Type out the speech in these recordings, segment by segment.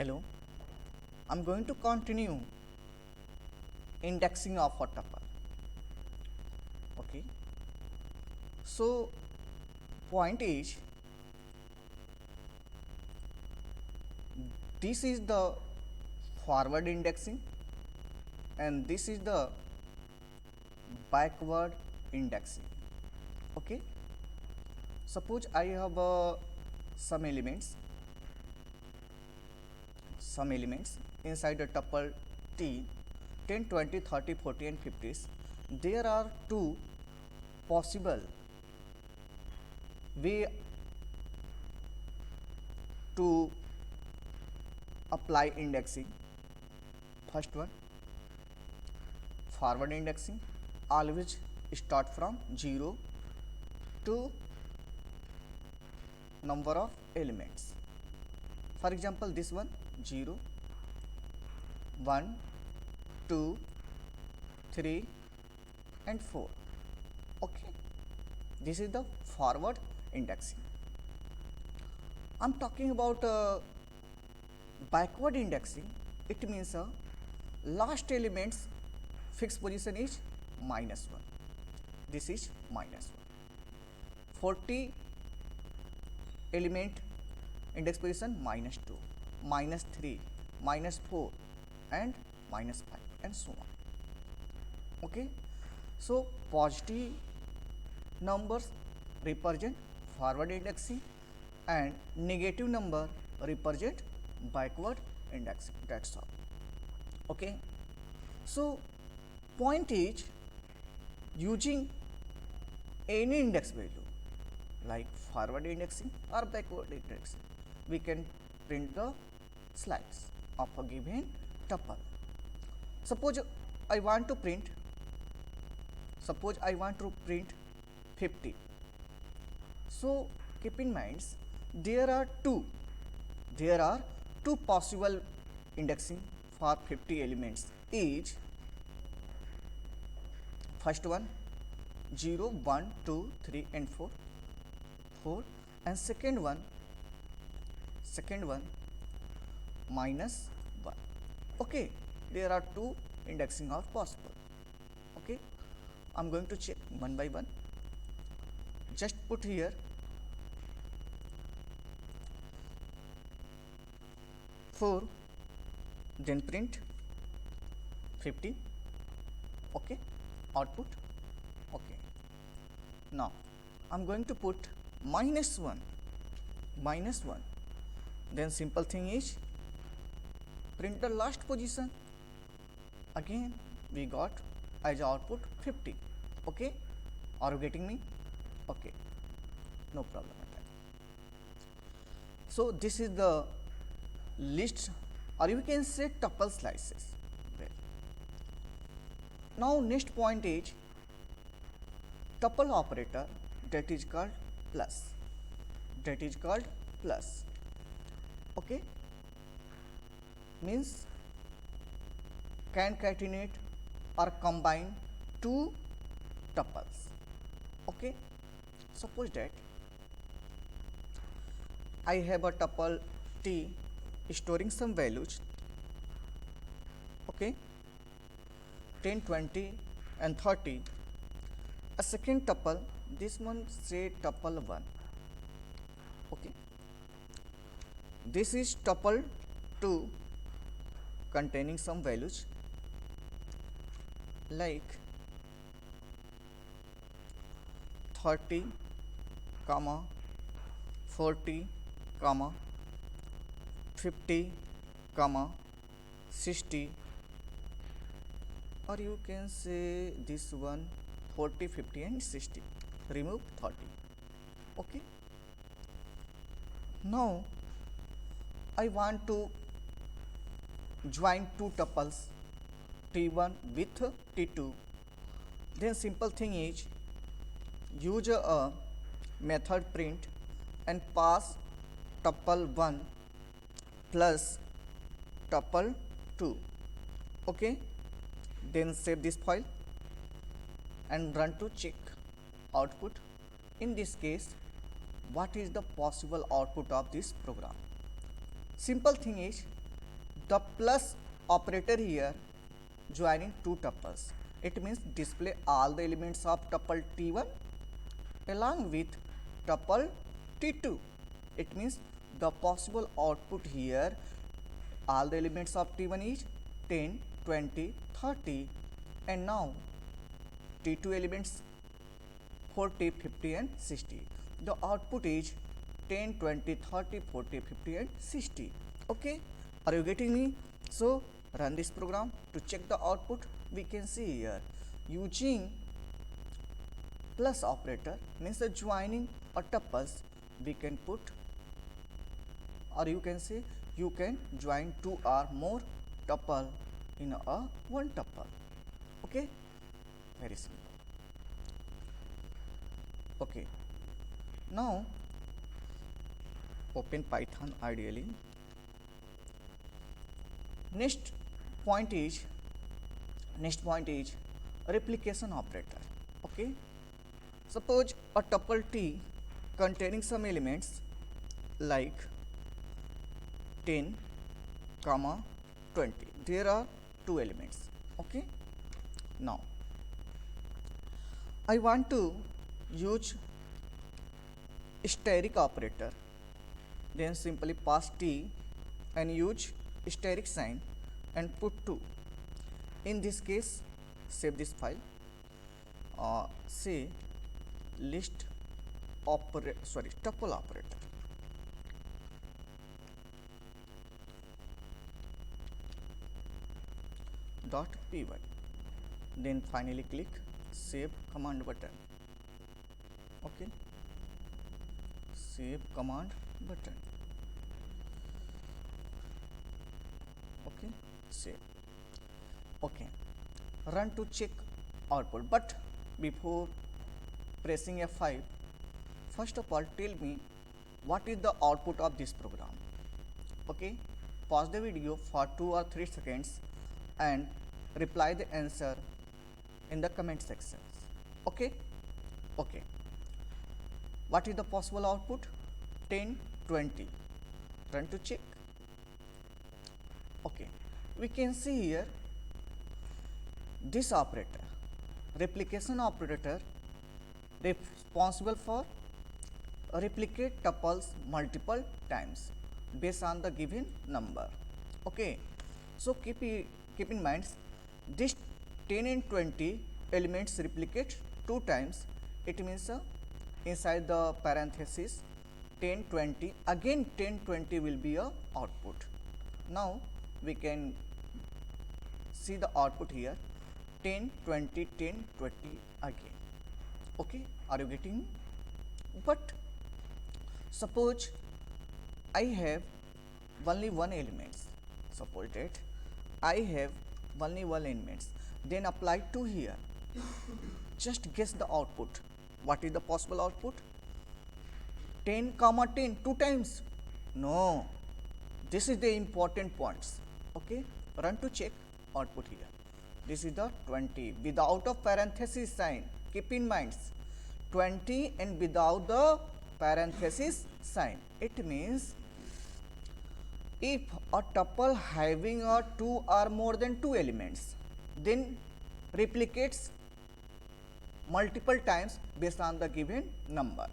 Hello, I'm going to continue indexing of a tuple. Okay, so point is this is the forward indexing and this is the backward indexing. Okay, suppose I have some elements inside a tuple T 10, 20, 30, 40 and 50s. There are two possible way to apply indexing. First one, forward indexing, always start from 0 to number of elements. For example, this one 0, 1, 2, 3 and 4. Okay, this is the forward indexing. I'm talking about backward indexing. It means last elements fixed position is -1. This is -1. 40 element index position -2, -3, -4 and -5 and so on. Okay, so positive numbers represent forward indexing and negative number represent backward indexing. That's all. Okay, so point is using any index value like forward indexing or backward indexing, we can print the slice of a given tuple. Suppose I want to print 50. So keep in mind there are two possible indexing for 50 elements. Is first one 0, 1, 2, 3 and 4 and second one -1. Okay, there are two indexing are possible. Okay, I'm going to check one by one. Just put here 4, then print 50. Okay, output. Okay, now I'm going to put -1, then simple thing is print the last position. Again we got as output 50. Okay, are you getting me? Okay, no problem at all. So this is the list, or you can say tuple slices. Well, now next point is tuple operator, that is called plus. Okay, means concatenate or combine two tuples. Okay, suppose that I have a tuple T storing some values. Okay, 10, 20 and 30. A second tuple, this one say tuple 1. Okay, this is tuple 2 containing some values like 30, 40, 50, 60, or you can say this one 40, 50 and 60. Remove 30. Okay, now I want to join two tuples T1 with T2. Then simple thing is use a method print and pass tuple 1 plus tuple 2. Okay, then save this file and run to check output. In this case, what is the possible output of this program? Simple thing is the plus operator here joining two tuples. It means display all the elements of tuple T1 along with tuple T2. It means the possible output here, all the elements of T1 is 10, 20, 30, and now T2 elements 40, 50 and 60. The output is 10, 20, 30, 40, 50 and 60. Okay, are you getting me? So run this program to check the output. We can see here using plus operator means the joining or tuples, we can put, or you can say you can join two or more tuple in a one tuple. Okay, very simple. Okay, now open Python ideally. Next point is replication operator. Okay, suppose a tuple T containing some elements like 10, 20. There are two elements. Okay, now I want to use steric operator, then simply pass T and use steric sign and put 2. In this case, save this file, say list tuple operator. .py, then finally click save command button. Okay, save command button. Okay, save. Okay, run to check output, but before pressing F5, first of all tell me what is the output of this program. Okay, pause the video for 2 or 3 seconds and reply the answer in the comment section. Okay, okay, what is the possible output? 10, 20. Run to check. Okay, we can see here this operator, replication operator, responsible for replicate tuples multiple times based on the given number. Okay, so keep in mind this 10 and 20 elements replicate 2 times. It means inside the parenthesis 10, 20, again 10, 20 will be a output. Now we can see the output here, 10, 20, 10, 20 again. Okay, are you getting me? But suppose I have only one elements. Suppose that I have only one elements, then apply 2 here. Just guess the output. What is the possible output? 10, 10, 2 times. No, this is the important points. Okay, run to check output here. This is the 20 without a parenthesis sign. Keep in mind 20 and without the parenthesis sign. It means if a tuple having a 2 or more than 2 elements, then replicates multiple times based on the given number.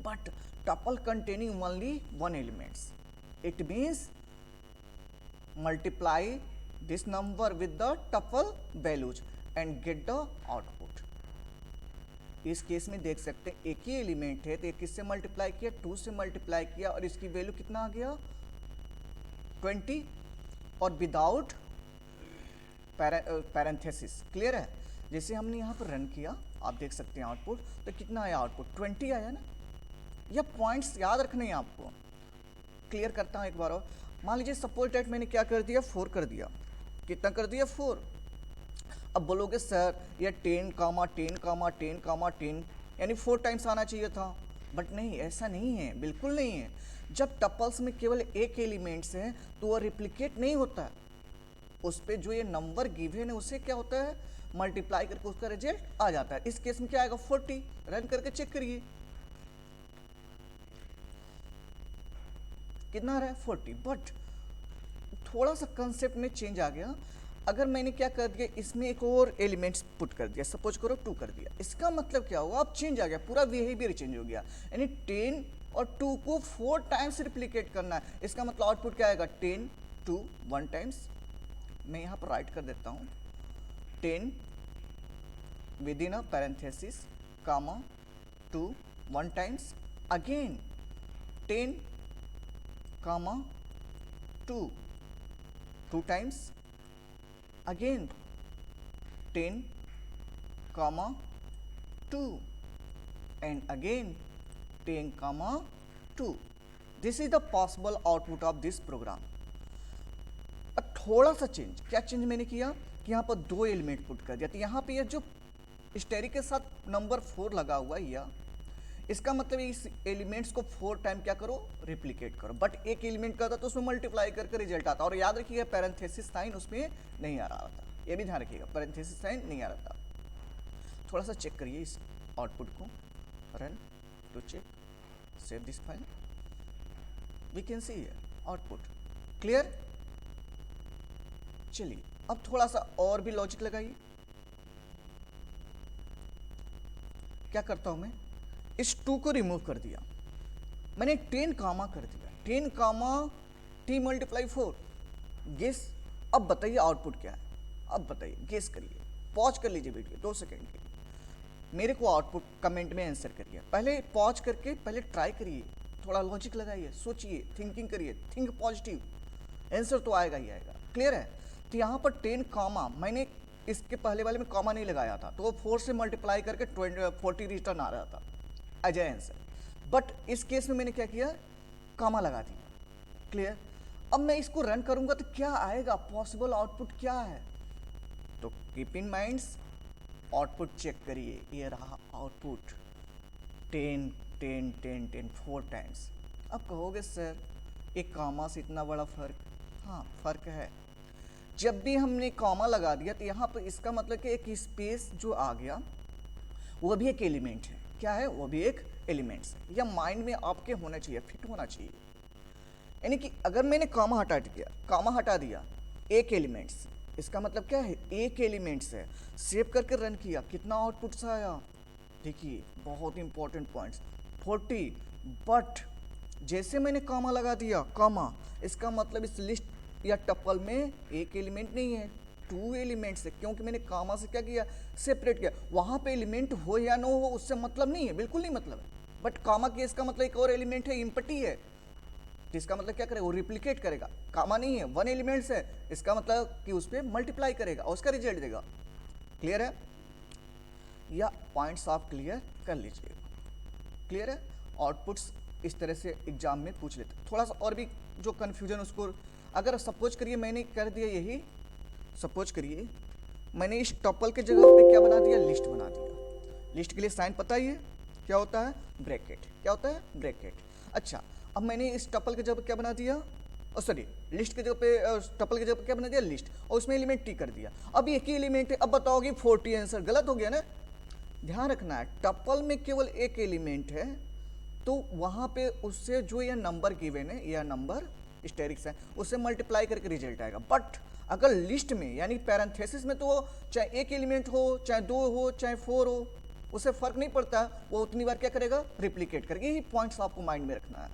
But tuple containing only one elements, it means multiply this number with the tuple values and get the output. इस case में देख सकते हैं एक ही element है तो एक किससे मल्टीप्लाई किया, 2 से मल्टीप्लाई किया और इसकी वैल्यू कितना आ गया 20 और विदाउट पैरेंथेसिस. क्लियर है? जैसे हमने यहाँ पर रन किया आप देख सकते हैं आउटपुट, तो कितना आया आउटपुट 20 आया ना. यह पॉइंट्स याद रखने हैं आपको. क्लियर करता हूँ एक बार और. मान लीजिए सपोज दैट मैंने क्या कर दिया 4 कर दिया. कितना कर दिया 4. अब बोलोगे सर ये 10, 10, 10 यानी 4 टाइम्स आना चाहिए था. बट नहीं, ऐसा नहीं है, बिल्कुल नहीं है. जब टपल्स में केवल एक एलिमेंट्स है तो वह रिप्लिकेट नहीं होता है. उस पर जो ये नंबर गिवन है उसे क्या होता है मल्टीप्लाई करके उसका रिजल्ट आ जाता है. इस केस में क्या आएगा 40. रन करके चेक करिए कितना आ रहा है 40. बट थोड़ा सा कंसेप्ट में चेंज आ गया। अगर मैंने क्या कर दिया, इसमें एक और एलिमेंट्स पुट कर दिया, सपोज करो 2 कर दिया, इसका मतलब क्या हुआ, अब चेंज आ गया, पूरा बिहेवियर चेंज हो गया। यानी 10 और 2 को 4 टाइम्स रिप्लिकेट करना है। इसका मतलब आउटपुट क्या आएगा, 10 2 1 टाइम्स। मैं यहाँ पर राइट कर देता हूँ 10 within a parenthesis comma 2 1 times, again 10 comma 2 2 times, again 10 comma 2 and again 10 comma 2. This is the possible output of this program. अब थोड़ा सा चेंज, क्या चेंज मैंने किया कि यहाँ पर 2 एलिमेंट पुट कर दिया, तो यहाँ पे ये जो स्टेरिक के साथ नंबर 4 लगा हुआ है या इसका मतलब इस एलिमेंट्स को 4 टाइम क्या करो, रिप्लिकेट करो। बट एक एलिमेंट का था तो उसमें मल्टीप्लाई करके रिजल्ट आता, और याद रखिएगा पैरेंथेसिस साइन उसमें नहीं आ रहा था, ये भी ध्यान रखिएगा, पैरेंथेसिस साइन नहीं आ रहा था। थोड़ा सा चेक करिए इस आउटपुट को, run to check, save this file, we can see here output clear. चलिए अब थोड़ा सा और भी लॉजिक लगाइए। क्या करता हूं मैं, इस 2 को रिमूव कर दिया, मैंने 10 कामा कर दिया, 10 कामा t मल्टीप्लाई 4, गेस। अब बताइए आउटपुट क्या है, अब बताइए, गेस करिए, पॉज कर लीजिए वीडियो 2 सेकेंड के लिए, मेरे को आउटपुट कमेंट में आंसर करिए, पहले पॉज करके पहले ट्राई करिए, थोड़ा लॉजिक लगाइए, सोचिए, थिंकिंग करिए, थिंक पॉजिटिव, आंसर तो आएगा ही आएगा। क्लियर है। तो यहाँ पर 10 कामा, मैंने इसके पहले वाले में कॉमा नहीं लगाया था, तो वो 4 से मल्टीप्लाई करके 40 रिटर्न आ रहा था एज ए आंसर। बट इस केस में मैंने क्या किया, कॉमा लगा दिया। क्लियर। अब मैं इसको रन करूंगा तो क्या आएगा, पॉसिबल आउटपुट क्या है, तो keep in minds, output check करिए, ये रहा आउटपुट 10 10 10 10 4 टाइम्स। अब कहोगे सर एक कॉमा से इतना बड़ा फर्क, हाँ फर्क है। जब भी हमने कॉमा लगा दिया तो यहाँ पर इसका मतलब कि एक स्पेस जो आ गया वो भी एक एलिमेंट है। क्या है, वो भी एक एलिमेंट्स है। या माइंड में आपके होना चाहिए, फिट होना चाहिए। यानी कि अगर मैंने कॉमा हटा दिया, कॉमा हटा दिया, एक एलिमेंट्स, इसका मतलब क्या है, एक एलिमेंट्स है। सेव करके रन किया, कितना आउटपुट सा आया, देखिए बहुत इंपॉर्टेंट पॉइंट्स 40। बट जैसे मैंने कॉमा लगा दिया, कॉमा, इसका मतलब इस लिस्ट या टपल में एक एलिमेंट नहीं है, 2 एलिमेंट्स है, क्योंकि मैंने कॉमा से क्या किया, सेपरेट किया। वहां पे एलिमेंट हो या ना हो उससे मतलब नहीं है, बिल्कुल नहीं मतलब है। बट कॉमा के इसका मतलब एक और एलिमेंट है, इम्पटी है, तो इसका मतलब क्या करेगा, वो रिप्लिकेट करेगा। कॉमा नहीं है, 1 एलिमेंट्स है, इसका मतलब कि उस पर मल्टीप्लाई करेगा और उसका रिजल्ट देगा। क्लियर है, या पॉइंट्स आप क्लियर कर लीजिएगा। क्लियर है। आउटपुट्स इस तरह से एग्जाम में पूछ लेते। थोड़ा सा और भी जो कन्फ्यूजन उसको, अगर सपोज करिए मैंने कर दिया यही, सपोज करिए मैंने इस टपल के जगह पे क्या बना दिया, लिस्ट बना दिया। लिस्ट के लिए साइन पता ही है क्या होता है, ब्रैकेट। क्या होता है, ब्रैकेट। अच्छा, अब मैंने इस टपल के जगह क्या बना दिया, सॉरी लिस्ट के जगह पे, टपल के जगह पे क्या बना दिया, लिस्ट, और उसमें एलिमेंट टी कर दिया। अब एक ही एलिमेंट है, अब बताओगे 40 आंसर, गलत हो गया ना। ध्यान रखना है, टपल में केवल एक एलिमेंट है, तो वहां पे उससे जो यह नंबर गिवन है, यह नंबर स्टेरिक्स है, उससे मल्टीप्लाई करके रिजल्ट आएगा। बट अगर लिस्ट में यानी पैरेंथेसिस में, तो चाहे एक एलिमेंट हो, चाहे 2 हो, चाहे 4 हो, उससे फर्क नहीं पड़ता, वो उतनी बार क्या करेगा, रिप्लिकेट करेगा। यही पॉइंट्स आपको माइंड में रखना है।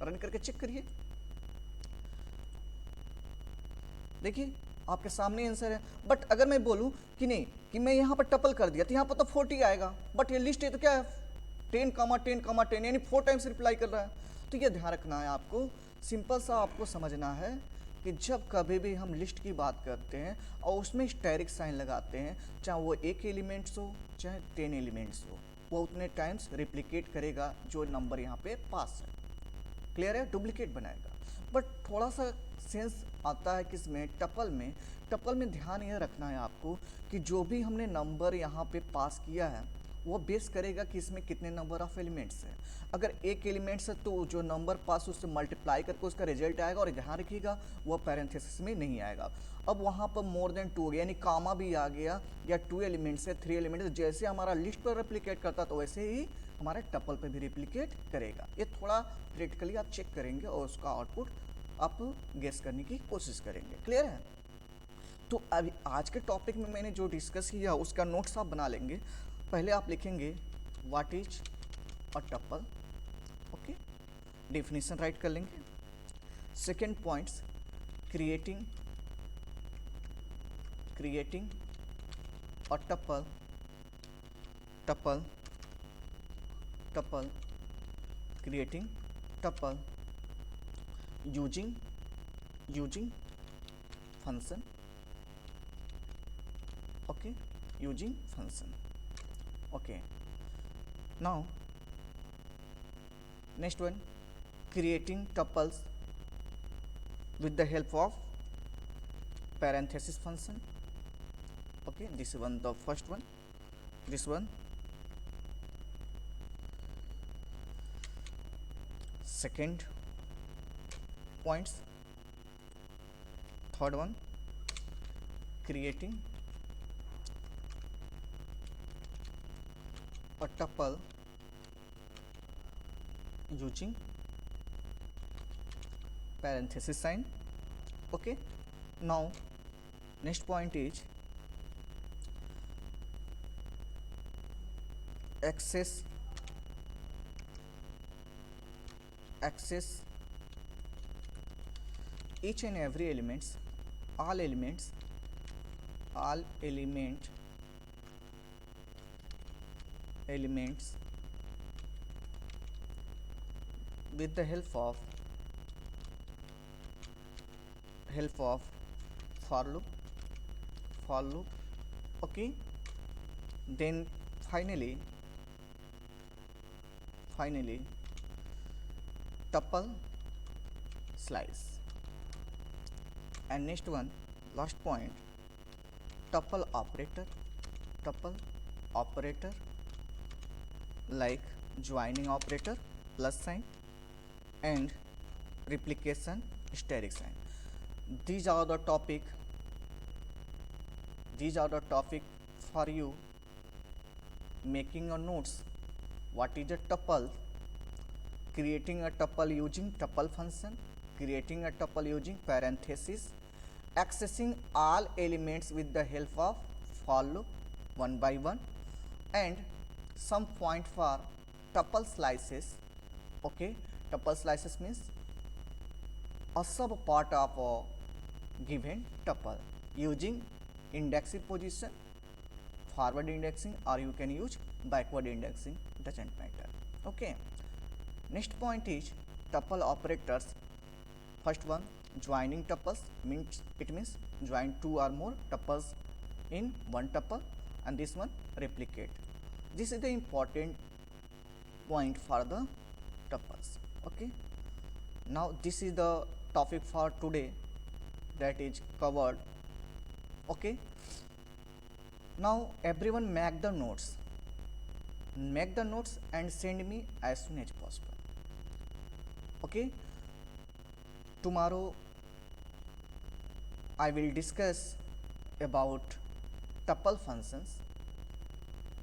रन करके चेक करिए, देखिए आपके सामने आंसर है। बट अगर मैं बोलूं कि नहीं, कि मैं यहां पर टपल कर दिया तो यहां पर तो 40 आएगा, बट ये लिस्ट है तो क्या है, 10 कामा 10 कामा 10, यानी 4 टाइम्स रिप्लाई कर रहा है। तो ये ध्यान रखना है आपको, सिंपल सा आपको समझना है कि जब कभी भी हम लिस्ट की बात करते हैं और उसमें स्टेरिक साइन लगाते हैं, चाहे वो एक एलिमेंट्स हो चाहे 10 एलिमेंट्स हो, वो उतने टाइम्स रिप्लिकेट करेगा जो नंबर यहाँ पे पास है। क्लियर है, डुप्लीकेट बनाएगा। बट थोड़ा सा सेंस आता है किसमें, टपल में। टपल में ध्यान यह रखना है आपको कि जो भी हमने नंबर यहाँ पे पास किया है वो बेस करेगा कि इसमें कितने नंबर ऑफ एलिमेंट्स हैं। अगर एक एलिमेंट्स है तो जो नंबर पास उससे मल्टीप्लाई करके उसका रिजल्ट आएगा, और ध्यान रखिएगा वो पैरेंथेसिस में नहीं आएगा। अब वहाँ पर मोर देन 2 हो गया, यानी कामा भी आ गया, या 2 एलिमेंट्स है, 3 एलिमेंट्स, जैसे हमारा लिस्ट पर रेप्लिकेट करता तो वैसे ही हमारे टपल पे भी रेप्लिकेट करेगा। ये थोड़ा प्रैक्टिकली आप चेक करेंगे और उसका आउटपुट आप गेस करने की कोशिश करेंगे। क्लियर है? तो अभी आज के टॉपिक में मैंने जो डिस्कस किया उसका नोट्स आप बना लेंगे। पहले आप लिखेंगे what is a tuple, okay, definition right कर लेंगे। Second points, creating a tuple, creating tuple using function, okay, using function, okay. Now next one, creating tuples with the help of parenthesis function, okay. This one, the first one, this one. Second points, third one, creating a tuple using parenthesis sign, okay. Now next point is access each and every elements, all elements with the help of for loop, okay. Then finally tuple slice. And next one, last point, tuple operator like joining operator, plus sign, and replication steric sign. These are the topic for you making a notes. What is a tuple? Creating a tuple using tuple function, creating a tuple using parenthesis, accessing all elements with the help of for loop one by one, and some point for tuple slices, okay. Tuple slices means a sub part of a given tuple using indexing position, forward indexing, or you can use backward indexing, doesn't matter, okay. Next point is tuple operators. First one, joining tuples, means join two or more tuples in one tuple, and this one replicate. This is the important point for the tuples, okay. Now this is the topic for today that is covered, okay. Now everyone make the notes and send me as soon as possible, okay. Tomorrow I will discuss about tuple functions.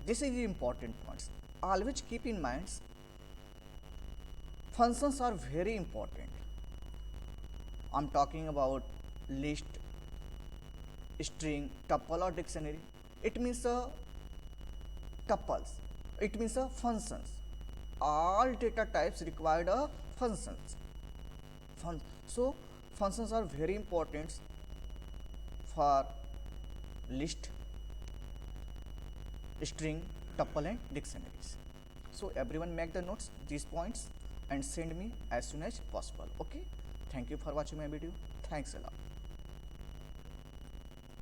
This is the important points. Always keep in mind, functions are very important. I'm talking about list, string, tuple, or dictionary. It means tuples. It means functions. All data types required functions. So functions are very important for list, string, tuple, and dictionaries. So everyone make the notes, these points, and send me as soon as possible, okay. Thank you for watching my video. Thanks a lot.